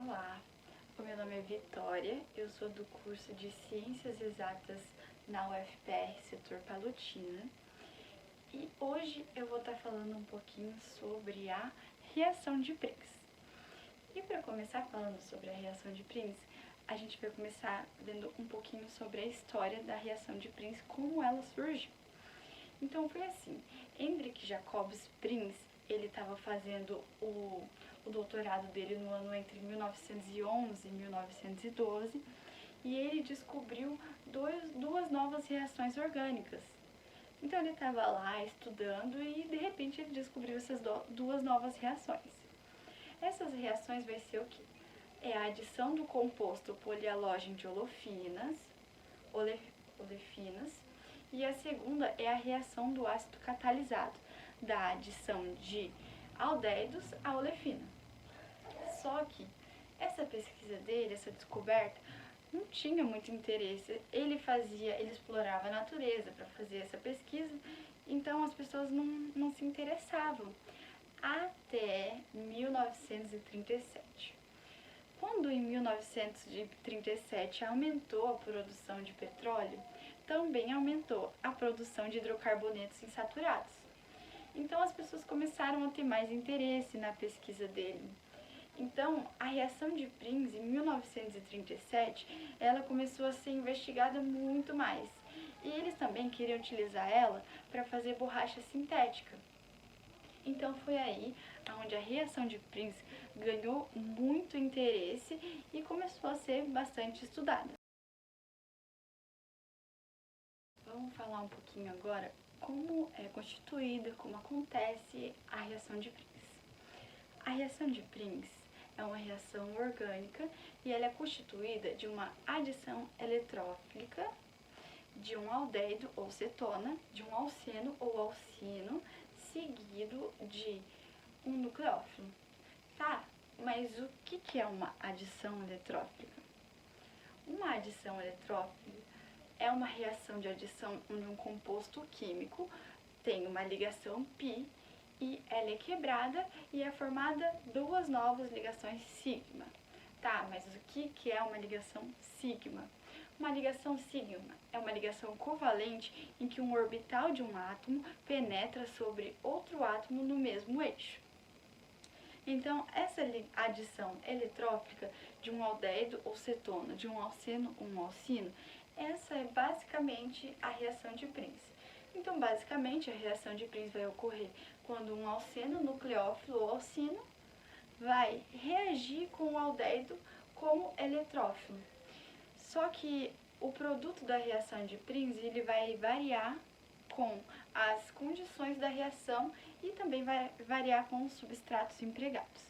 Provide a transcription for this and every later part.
Olá, o meu nome é Vitória, eu sou do curso de Ciências Exatas na UFPR, setor Palotina, e hoje eu vou estar falando um pouquinho sobre a reação de Prince. E para começar falando sobre a reação de Prince, a gente vai começar vendo um pouquinho sobre a história da reação de Prince, como ela surgiu. Então foi assim, Hendrik Jacobs Prince, ele estava fazendo o doutorado dele no ano entre 1911 e 1912, e ele descobriu duas novas reações orgânicas. Então ele estava lá estudando e de repente ele descobriu essas duas novas reações. Essas reações vai ser o que? É a adição do composto polihalógeno de olefinas, e a segunda é a reação do ácido catalisado, da adição de aldéidos à olefina. Só que essa pesquisa dele, essa descoberta, não tinha muito interesse. Ele explorava a natureza para fazer essa pesquisa, então as pessoas não se interessavam. Até 1937. Quando em 1937 aumentou a produção de petróleo, também aumentou a produção de hidrocarbonetos insaturados. Então as pessoas começaram a ter mais interesse na pesquisa dele. Então, a reação de Prince, em 1937, ela começou a ser investigada muito mais. E eles também queriam utilizar ela para fazer borracha sintética. Então foi aí onde a reação de Prince ganhou muito interesse e começou a ser bastante estudada. Vamos falar um pouquinho agora como é constituída, como acontece a reação de Prince. A reação de Prince é uma reação orgânica e ela é constituída de uma adição eletrófilica de um aldéido ou cetona, de um alceno ou alcino, seguido de um nucleófilo. Tá, mas o que é uma adição eletrófila? Uma adição eletrófila é uma reação de adição onde um composto químico tem uma ligação π e ela é quebrada e é formada duas novas ligações sigma. Tá, mas o que é uma ligação sigma? Uma ligação sigma é uma ligação covalente em que um orbital de um átomo penetra sobre outro átomo no mesmo eixo. Então, essa adição eletrófica de um aldéido ou cetona, de um alceno ou um alcino, essa é basicamente a reação de Prince. Então, basicamente, a reação de Prince vai ocorrer quando um alceno nucleófilo ou alcino vai reagir com o aldéido como eletrófilo. Só que o produto da reação de Prince ele vai variar com as condições da reação e também vai variar com os substratos empregados.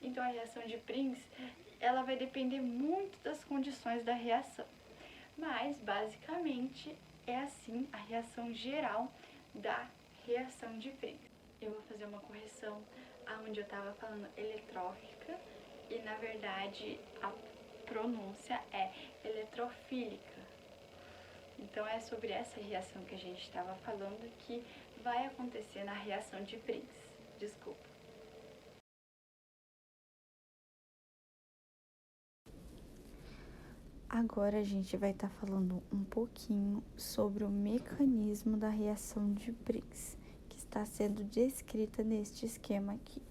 Então a reação de Prince ela vai depender muito das condições da reação, mas basicamente é assim a reação geral da reação de Prince. Eu vou fazer uma correção aonde eu estava falando eletrófica e na verdade a pronúncia é eletrofílica. Então é sobre essa reação que a gente estava falando que vai acontecer na reação de Prince. Desculpa. Agora a gente vai estar falando um pouquinho sobre o mecanismo da reação de Prince, que está sendo descrita neste esquema aqui.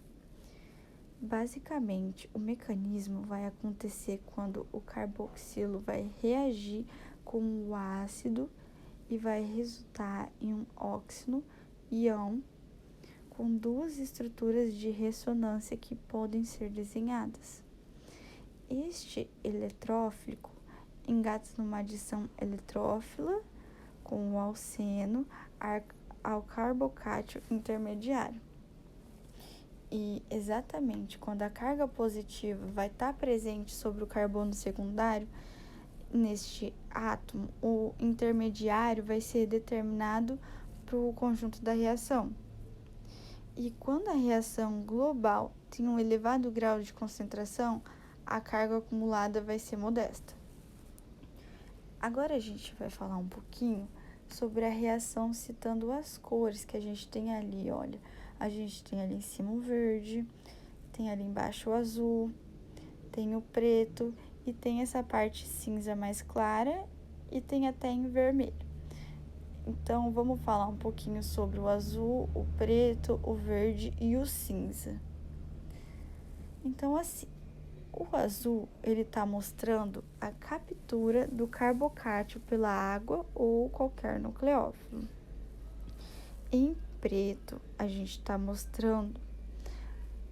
Basicamente, o mecanismo vai acontecer quando o carboxilo vai reagir com o ácido e vai resultar em um óxido íon com duas estruturas de ressonância que podem ser desenhadas. Este eletrófilo engata numa adição eletrófila com o alceno ao carbocátio intermediário. E exatamente quando a carga positiva vai estar presente sobre o carbono secundário, neste átomo, o intermediário vai ser determinado para o conjunto da reação. E quando a reação global tem um elevado grau de concentração, a carga acumulada vai ser modesta. Agora a gente vai falar um pouquinho sobre a reação citando as cores que a gente tem ali, olha. A gente tem ali em cima o verde, tem ali embaixo o azul, tem o preto e tem essa parte cinza mais clara e tem até em vermelho. Então, vamos falar um pouquinho sobre o azul, o preto, o verde e o cinza. Então, assim, o azul, ele está mostrando a captura do carbocátio pela água ou qualquer nucleófilo. Em preto, a gente está mostrando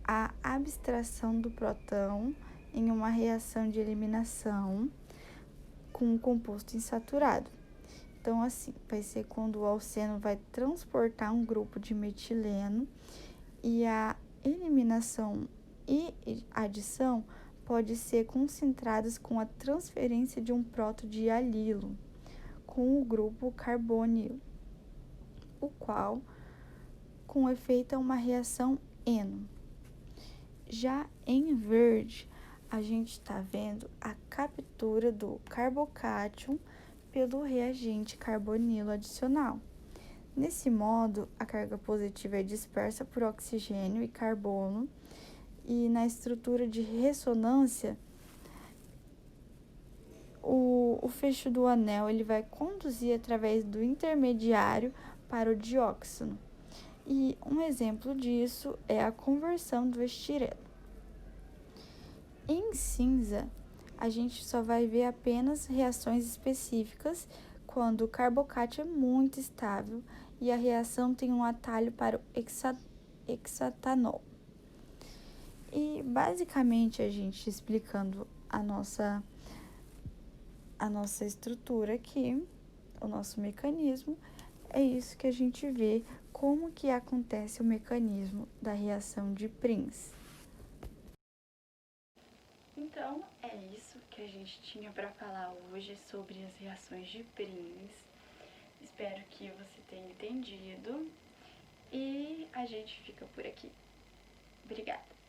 a abstração do próton em uma reação de eliminação com um composto insaturado. Então, assim, vai ser quando o alceno vai transportar um grupo de metileno e a eliminação e adição pode ser concentradas com a transferência de um próton de alilo com o grupo carbonilo, o qual, com efeito, é uma reação eno. Já em verde, a gente está vendo a captura do carbocátion pelo reagente carbonilo adicional. Nesse modo, a carga positiva é dispersa por oxigênio e carbono, e na estrutura de ressonância, o fecho do anel ele vai conduzir através do intermediário para o dióxido. E um exemplo disso é a conversão do estireno. Em cinza, a gente só vai ver apenas reações específicas quando o carbocátio é muito estável e a reação tem um atalho para o hexatanol. E basicamente a gente explicando a nossa estrutura aqui, o nosso mecanismo, é isso que a gente vê como que acontece o mecanismo da reação de Prince. Então, é isso que a gente tinha para falar hoje sobre as reações de Prince. Espero que você tenha entendido e a gente fica por aqui. Obrigada!